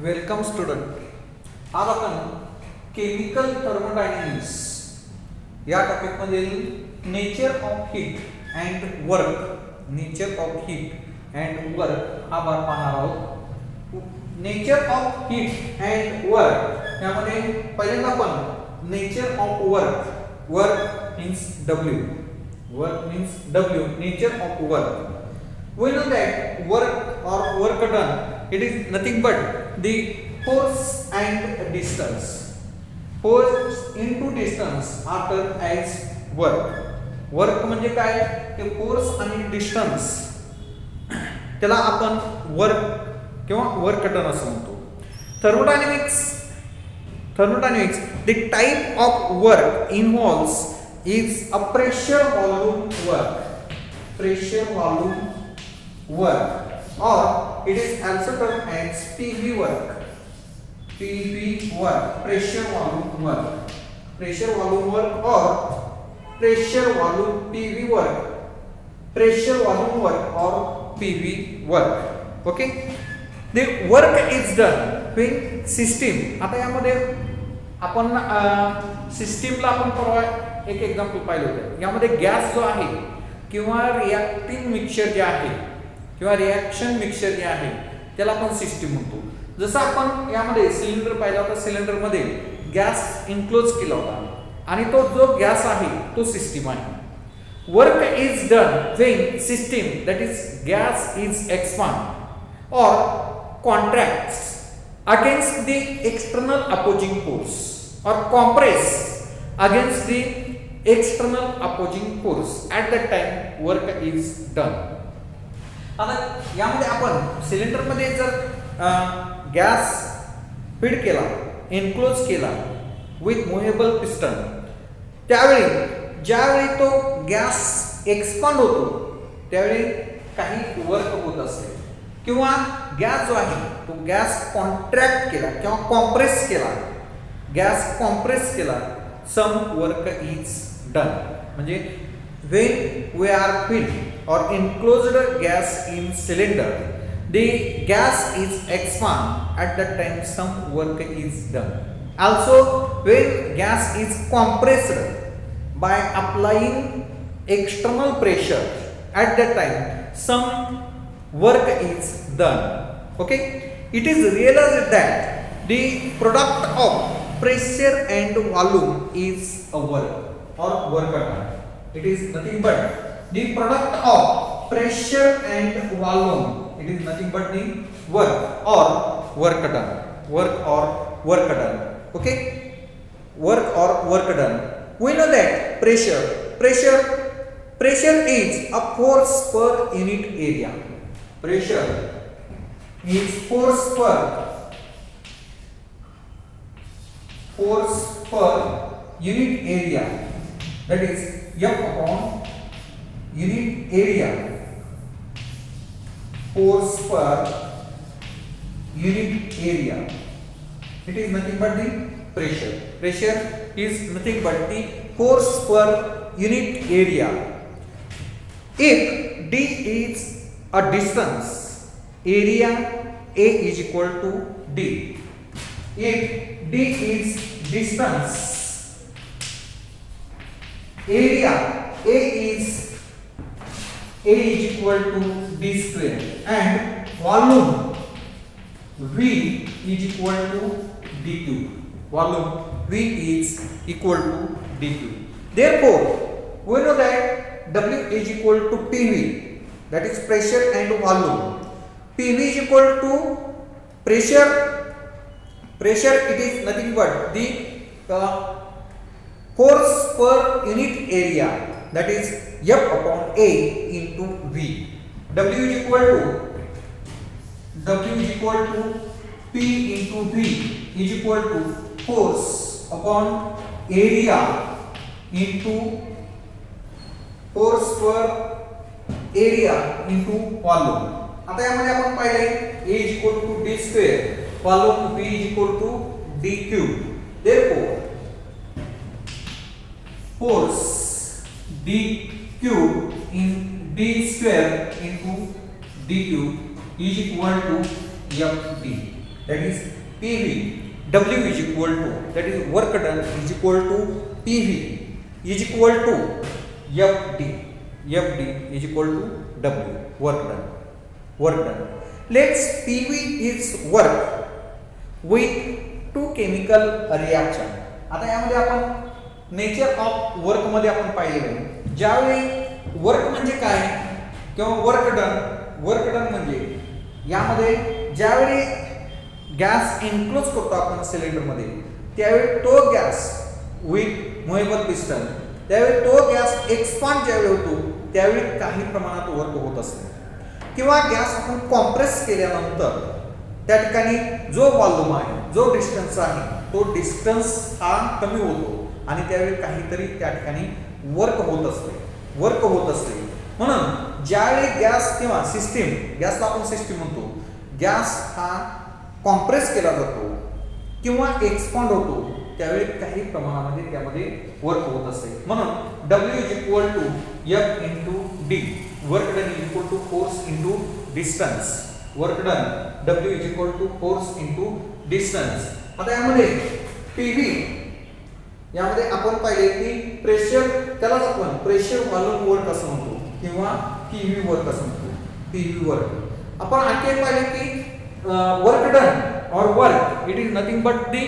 Welcome student. आज आपण chemical thermodynamics या टॉपिकमधील nature of heat and work हा भाग पाहणार आहोत. Nature of heat and work यामध्ये पहिल्यांदा आपण nature of work means W nature of work. We know that work done, it is nothing but the force and distance. Force into distance are termed as work. Work म्हणजे काय ते force आणि distance त्याला आपण work किंवा work done असं म्हणतो. Thermodynamics the type of work involves is a pressure volume work or it is also termed as PV work, pressure volume work or pressure volume PV work or PV work. Okay, the work is done when system. आता यामध्ये आपण सिस्टीमला आपण परवा एक example पाहिलं होतं. यामध्ये गॅस जो आहे किंवा रिॲक्टिव्ह मिक्सचर जे आहे किंवा रिॲक्शन मिक्सचर जे आहे त्याला आपण सिस्टीम म्हणतो. जसं आपण यामध्ये सिलेंडर पाहिला होता, सिलेंडरमध्ये गॅस इन्क्लोज केला होता आणि तो जो गॅस आहे तो सिस्टीम आहे. Work is done when system that is gas is expand or contracts against the external opposing force or compress against the external opposing force at the time work is done. आता यामध्ये आपण सिलेंडरमध्ये जर gas feed केला, एन्क्लोज केला with movable piston, त्यावेळी ज्यावेळी तो गॅस एक्सपांड होतो त्यावेळी काही वर्क होत असते किंवा गॅस जो आहे तो गॅस कॉन्ट्रॅक्ट केला किंवा कॉम्प्रेस केला सम वर्क इज डन. म्हणजे when we are filled or enclosed gas in cylinder, the gas is expand at that time some work is done. Also when gas is compressed by applying external pressure at that time some work is done. Okay, it is realized that the product of pressure and volume is a work or work done. It is nothing but the product of pressure and volume. It is nothing but the work or work done. Okay, work or work done. We know that pressure is a force per unit area. Pressure is force per unit area, that is F upon unit area. Force per unit area, it is nothing but the pressure is nothing but the force per unit area. If D is a distance, area A is equal to D. If D is distance, area A is equal to D square and volume V is equal to D cube. Therefore, we know that W is equal to PV, that is pressure and volume. PV is equal to pressure. It is nothing but the force per unit area, that is F upon A into V. W is equal to P into V is equal to force upon area into force per area into volume. आता यामध्ये आपण पाहिले A is equal to D square, volume V is equal to D cube. Therefore force D cube in D square into D cube is equal to FD. that is PV. W is equal to, that is work done is equal to PV is equal to FD. FD is equal to W, work done. Work done. Let's PV is work with two chemical reaction. आता यामध्ये आपण nature of work मध्ये आपण पाहिलेलं आहे. ज्यावेळी work म्हणजे काय किंवा वर्क डन म्हणजे यामध्ये ज्यावेळी गॅस एन्क्लोज करतो आपण सिलेंडर मध्ये, त्यावेळी तो गॅस विथ मुव्हेबल पिस्टन, त्यावेळी तो गॅस एक्सपांड ज्यावेळी होतो त्यावेळी काही प्रमाणात वर्क होत असते. किंवा गॅस आपण कॉम्प्रेस केल्यानंतर त्या ठिकाणी जो व्हॉल्यूम आहे, जो डिस्टन्स आहे, तो डिस्टन्स हा कमी होतो आणि त्यावेळी काहीतरी त्या ठिकाणी वर्क होत असते. म्हणून ज्यावेळी गॅस किंवा सिस्टीम, गॅसला आपण सिस्टीम म्हणतो, गॅस हा कॉम्प्रेस केला जातो किंवा एक्सपांड होतो त्यावेळी काही प्रमाणामध्ये त्यामध्ये वर्क होत असते. म्हणून W is equal to F into D, work done is equal to force into distance. Work done W is equal to force into distance. आता यामध्ये PV, यामध्ये आपण पाहिले की प्रेशर, त्यालाच आपण प्रेशर व्हॉल्यूम वर्क असं म्हणतो किंवा PV वर्क असं म्हणतो. PV वर्क आपण आणखी पाहिले की work done or work, it is nothing but the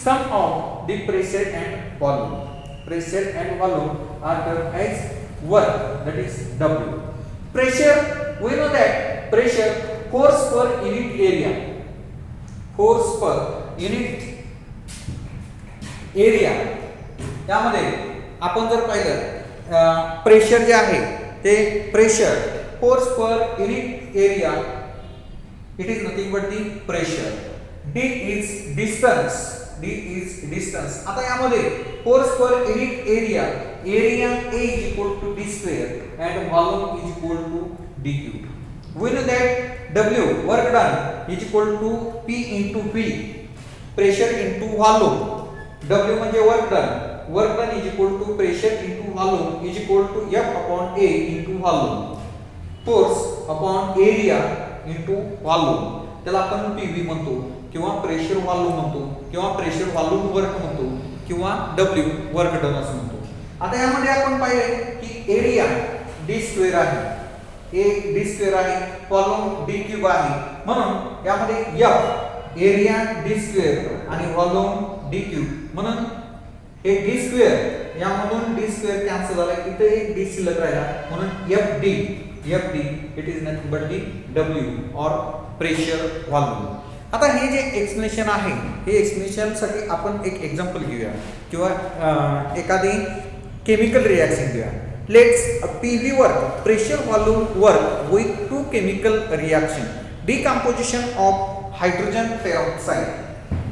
sum of the pressure and volume. Pressure and volume are termed as work, that is W. Pressure, we know that pressure, force per unit area. Force per unit area. यामध्ये आपण जर पाहिलं pressure जे आहे ते pressure, force per unit area, it is nothing but the pressure. D is distance. आता यामध्ये force per unit area, A is equal to D square and volume is equal to dq. We know that W, work done, is equal to P into V, pressure into volume. W म्हणजे work done is equal to pressure into volume is equal to F upon A into volume. Force upon area into volume, त्याला आपण PV म्हणतो किंवा pressure volume म्हणतो किंवा pressure volume work म्हणतो किंवा W, work done असं म्हणतो. आता यामध्ये आपण पाहिले की एरिया D स्क्वेअर आहे, D स्क्वेअर आहे, व्हॉल्यूम D क्यूब आहे. म्हणून यामध्ये F एरिया D स्क्वेअर आणि व्हॉल्यूम D क्यूब. म्हणून हे D स्क्वेअर, यामधून D स्क्वेअर कॅन्सल झाला, इथे एक D शिल्लक राहिला, म्हणून FD it is nothing but the W or pressure volume. आता हे जे एक्सप्लेनेशन आहे, हे एक्सप्लेनेशन साठी आपण एक एक्झाम्पल घेऊया किंवा एखादी केमिकल रिएक्शन घेऊया. Let's PV work, pressure volume work with to chemical reaction. Decomposition of hydrogen peroxide.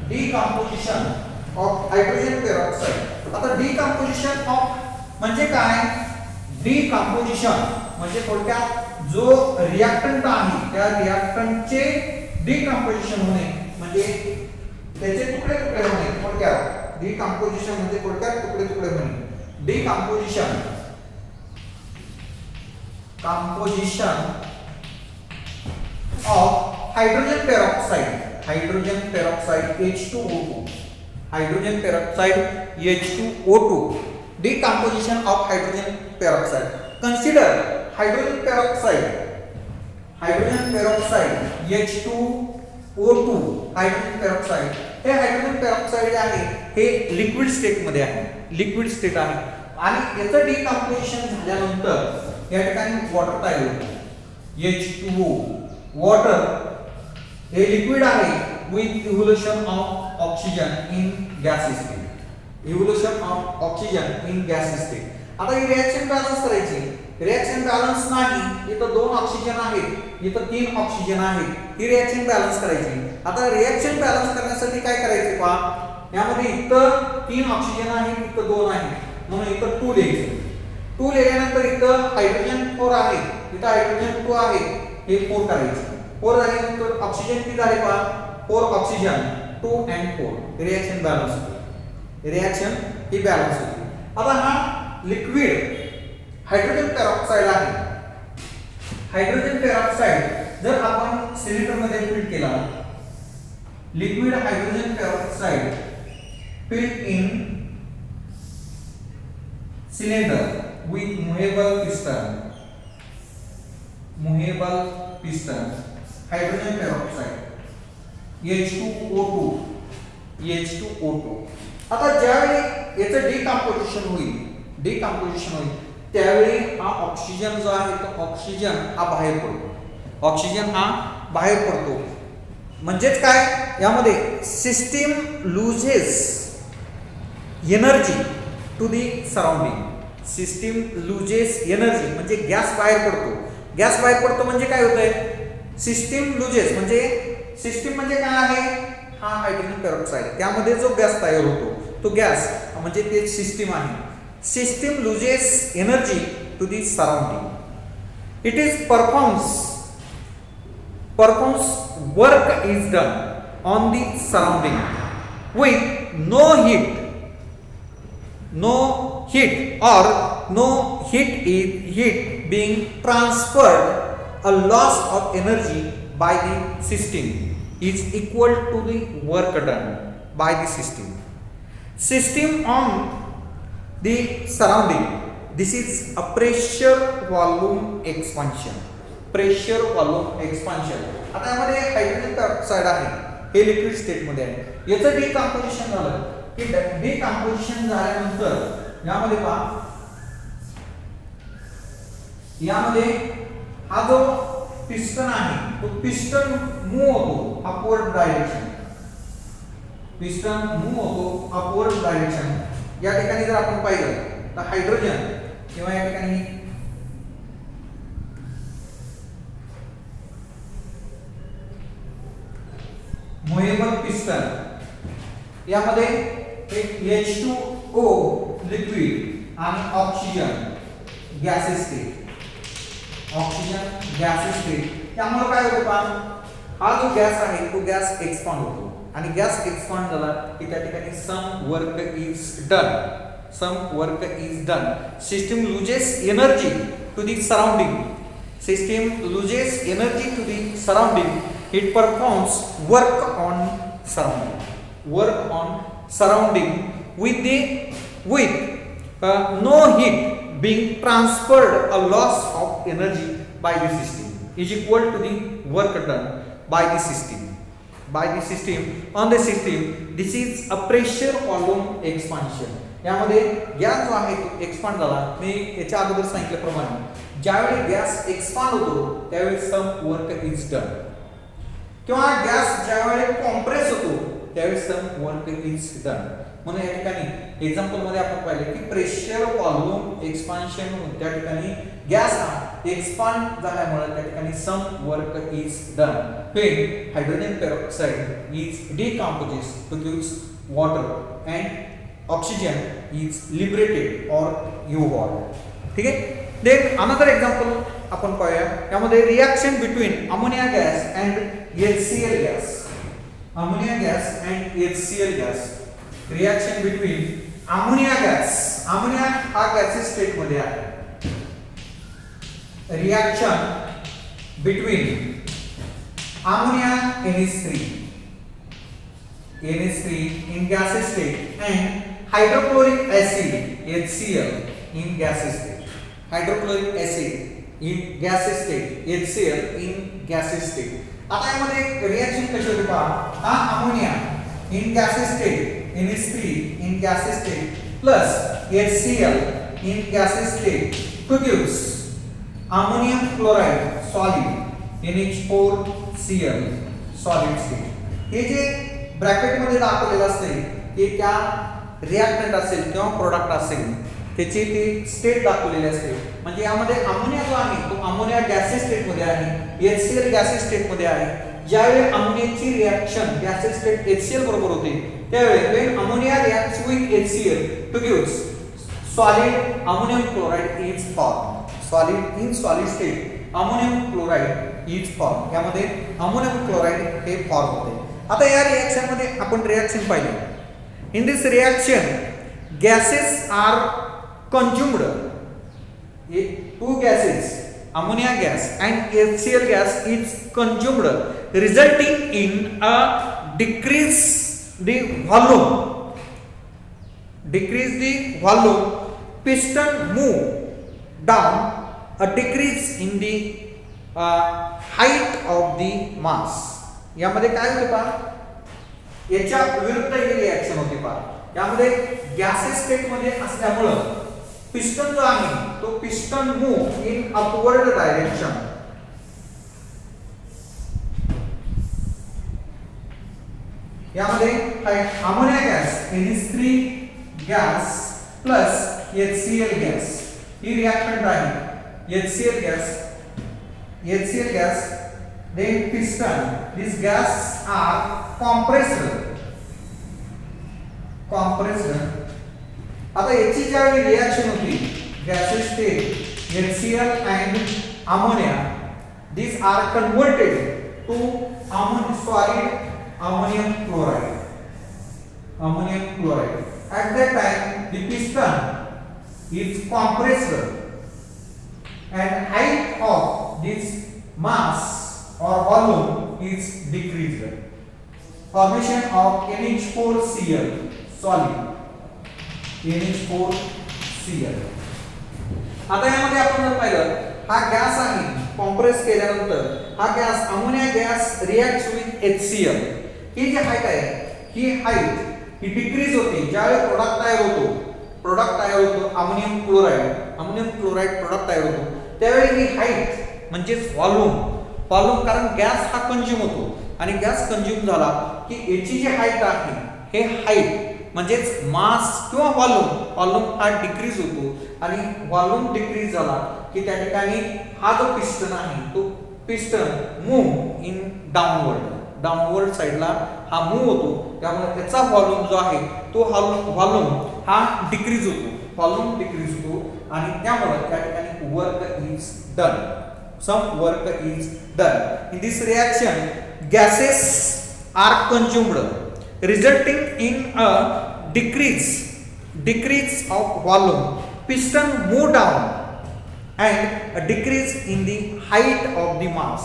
Decomposition of hydrogen peroxide. आता डिकम्पोजिशन ऑफ म्हणजे काय? डिकम्पोजिशन म्हणजे थोडक्यात जो रिएक्टंट आहे त्या रिएक्टंटचे डिकम्पोजिशन होणे म्हणजे त्याचे तुकडे होणे. थोडक्यात डिकम्पोजिशन म्हणजे थोडक्यात तुकडे होणे. Decomposition of hydrogen peroxide. Hydrogen peroxide H2O2. Hydrogen peroxide H2O2. Decomposition of hydrogen peroxide. Consider hydrogen peroxide H2O2. Hydrogen peroxide, हे हायड्रोजन पेरॉक्साइड आहे हे लिक्विड स्टेट मध्ये आहे, लिक्विड स्टेट आहे आणि याचं डिकम्पोजिशन झाल्यानंतर या ठिकाणी वॉटर तयार होते. H2O, वॉटर हे लिक्विड आहे with evolution of oxygen in gas state. Evolution of oxygen in gas state. आता ही रिएक्शन बॅलन्स करायची. रिएक्शन बॅलन्स नाही, इथं 2 ऑक्सिजन आहेत, इथं 3 ऑक्सिजन आहेत. ही रिएक्शन बॅलन्स करायची. आता रिएक्शन बॅलन्स करण्यासाठी काय करायचे पहा, यामध्ये इथं 3 ऑक्सिजन आहेत, इथं 2 आहेत, म्हणून इथं 2 लिहायचे. 2 लिहिल्यानंतर इथं हायड्रोजन 4 आहे, इथं हायड्रोजन 2 आहे, हे 4 करायचे. 4 झाल्यानंतर ऑक्सिजन किती झाले पहा, 4 ऑक्सिजन, 2 and 4. रिएक्शन बॅलन्स होते. रिएक्शन ही बॅलन्स होते. आता हा लिक्विड हायड्रोजन पेरॉक्साइड आहे. हायड्रोजन पेरॉक्साइड जर आपण सिलेंडर मध्ये फिल केला, liquid hydrogen peroxide filled in cylinder with movable piston, hydrogen peroxide H2O2. आता ज्यावेळी याचं डिकम्पोजिशन होईल त्यावेळी हा ऑक्सिजन जो आहे तो ऑक्सिजन हा बाहेर पडतो. म्हणजेच काय, यामध्ये system loses energy to the surrounding. System loses energy म्हणजे गॅस बाहेर पडतो म्हणजे काय होतंय, सिस्टीम लुजेस म्हणजे सिस्टीम म्हणजे काय आहे, हा हायड्रोजन पेरॉक्साइड, त्यामध्ये जो गॅस तयार होतो तो गॅस म्हणजे ते सिस्टीम आहे. System loses energy to the surrounding. It is performs work is done on the surrounding with no heat or no heat being transferred. A loss of energy by the system is equal to the work done by the system on the surrounding. This is a pressure volume expansion. आता यामध्ये hydrogen peroxide आहे, हे liquid state मध्ये आहे. याचं decomposition झालं की decomposition झाल्यानंतर यामध्ये हा जो पिस्टन आहे तो पिस्टन मूव्ह होतो अपवर्ड डायरेक्शन. या ठिकाणी जर आपण पाहिलं तर हायड्रोजन किंवा या ठिकाणी मूवेबल पिस्टन, यामध्ये एक H2O लिक्विड आणि ऑक्सिजन गॅसेस स्टेट. त्यामुळे काय होतं पहा, हा जो गॅस आहे तो गॅस एक्सपांड होतो आणि गॅस एक्सपांड झाला की त्या ठिकाणी some work is done. System loses energy to the surrounding. It performs work on surrounding with no heat being transferred. A loss of energy by the system is equal to the work done by the system on the system. This is a pressure volume expansion. यामध्ये gas जो आहे तो expand झाला. मी याच्या अगोदर सांगितल्याप्रमाणे ज्यावेळी gas expand होतो त्यावेळी सम वर्क इज डन, किंवा गॅस ज्यावेळी कॉम्प्रेस होतो त्यावेळी सम वर्क इज डन. म्हणून या ठिकाणी एक्झाम्पल मध्ये आपण पाहिले की प्रेशर व्हॉल्यूम एक्सपान्शन होऊन त्या ठिकाणी गॅस हा एक्सपांड झाल्यामुळे त्या ठिकाणी some work is done. When hydrogen peroxide is decomposes produce water and oxygen is liberated और इव्हॉल्व्ड. ठीक आहे. देन अनदर एक्झाम्पल आपण पाहूया. यामध्ये reaction between ammonia gas and HCl gas. Reaction between ammonia हा गॅसेस स्टेट मध्ये आहे. Reaction between ammonia NH3 in gaseous state and hydrochloric acid HCl in gaseous state. Hydrochloric acid in gases state, HCl in gases state. आता यामध्ये reaction कशी होते पहा. हा ammonia in gases state NH3 in gases state plus HCl in gases state produce ammonium chloride solid NH4Cl solid state. हे जे bracket मध्ये दाखवलेलं असते ते त्या रिएक्टंट असेल किंवा प्रोडक्ट असेल त्याची ती स्टेट दाखवलेली असते. म्हणजे यामध्ये अमोनिया जो आहे तो अमोनिया गॅसेस स्टेट मध्ये आहे, HCl गॅसेस स्टेट मध्ये आहे. ज्यावेळी अमोनियाची रिएक्शन गॅसेस स्टेट HCl बरोबर होते त्यावेळी when ammonia reacts with HCl to give solid ammonium chloride is formed. solid state ammonium chloride is formed. यामध्ये अमोनियम क्लोराइड हे फॉर्म होते. आता या रिएक्शन मध्ये आपण रिएक्शन पाहिली. In this reaction gases are consumed. Two gases, ammonia gas and HCl gas is consumed, resulting in a decrease the volume, piston move down, a decrease in the height of the mass. यामध्ये काय होते पहा, याच्या विरुद्ध ही reaction होती पहा. यामध्ये gases state मध्ये असल्यामुळे पिस्टन जो आहे तो piston move in upward direction. यामध्ये ammonia gas NH3 gas plus HCl gas ही रिएक्टंट आहे. HCl gas, then piston, these gas are compressed. आता याची ज्यावेळी रिएक्शन होती gases state HCl and ammonia, these are converted to solid ammonium chloride. At that time the piston is compressed and height of this mass or volume is decreased. Formation of NH4Cl solid. NH4Cl. आता यामध्ये आपण जर पाहिलं हा gas आहे, compress केल्यानंतर हा gas ammonia gas reacts with HCl. ही जी हाईट आहे ही हाईट ही डिक्रीज होते ज्यावेळी प्रोडक्ट तयार होतो अमोनियम क्लोराइड प्रोडक्ट तयार होतो त्यावेळी ही हाईट म्हणजे व्हॉल्यूम कारण गॅस हा कंझ्युम होतो आणि गॅस कंझ्युम झाला की याची जी हाईट आहे हे हाईट म्हणजेच मास किंवा व्हॉल्यूम हा डिक्रीज होतो आणि व्हॉल्यूम डिक्रीज झाला की त्या ठिकाणी हा जो पिस्टन आहे तो पिस्टन मूव इन डाऊनवर्ड साइडला हा मूव होतो. त्यामुळे त्याचा व्हॉल्यूम जो आहे तो व्हॉल्यूम हा डिक्रीज होतो आणि त्यामुळे त्या ठिकाणी some work is done. In this reaction gases are consumed resulting in a decrease of volume, piston move down and a decrease in the height of the mass.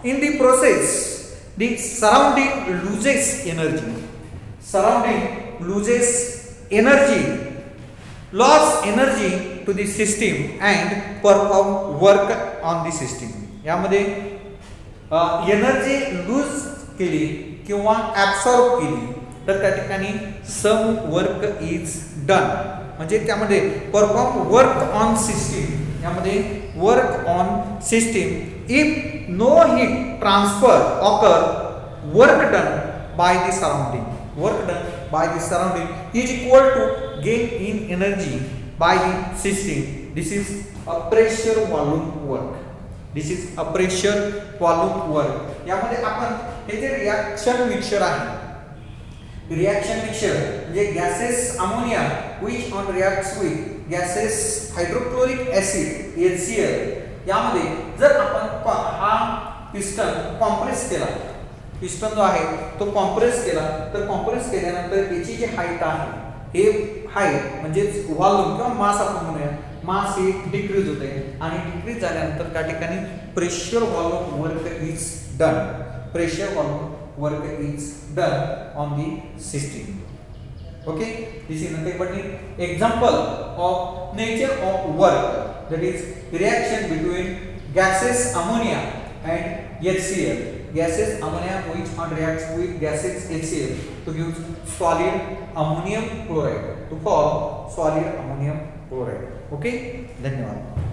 In the process the surrounding loses energy, loss energy to the system and perform work on the system. यामध्ये energy lose केली किंवा absorb केली तर त्या ठिकाणी some work is done म्हणजे त्यामध्ये perform work on system. यामध्ये work on system if no heat transfer occur work done by the surrounding is equal to gain in energy by the system. This is a pressure volume work. यामध्ये आपण हे जे reaction mixture आहे म्हणजे gases ammonia which on reacts with gases hydrochloric acid HCl. यामध्ये जर आपण हा पिस्टन कॉम्प्रेस केला, पिस्टन जो आहे तो कॉम्प्रेस केला तर कॉम्प्रेस केल्यानंतर याची जी हाईट आहे हे हाईट म्हणजे व्हॉल्यूम किंवा मास आपण म्हणूया मास हे डिक्रीज होते आणि डिक्रीज झाल्यानंतर त्या ठिकाणी pressure volume work is done on the system. Okay, this is nothing but example of nature of work, that is reaction between gases ammonia and HCl. Gases ammonia which reacts with gases HCl to give solid ammonium chloride, to form solid ammonium chloride. Okay, धन्यवाद.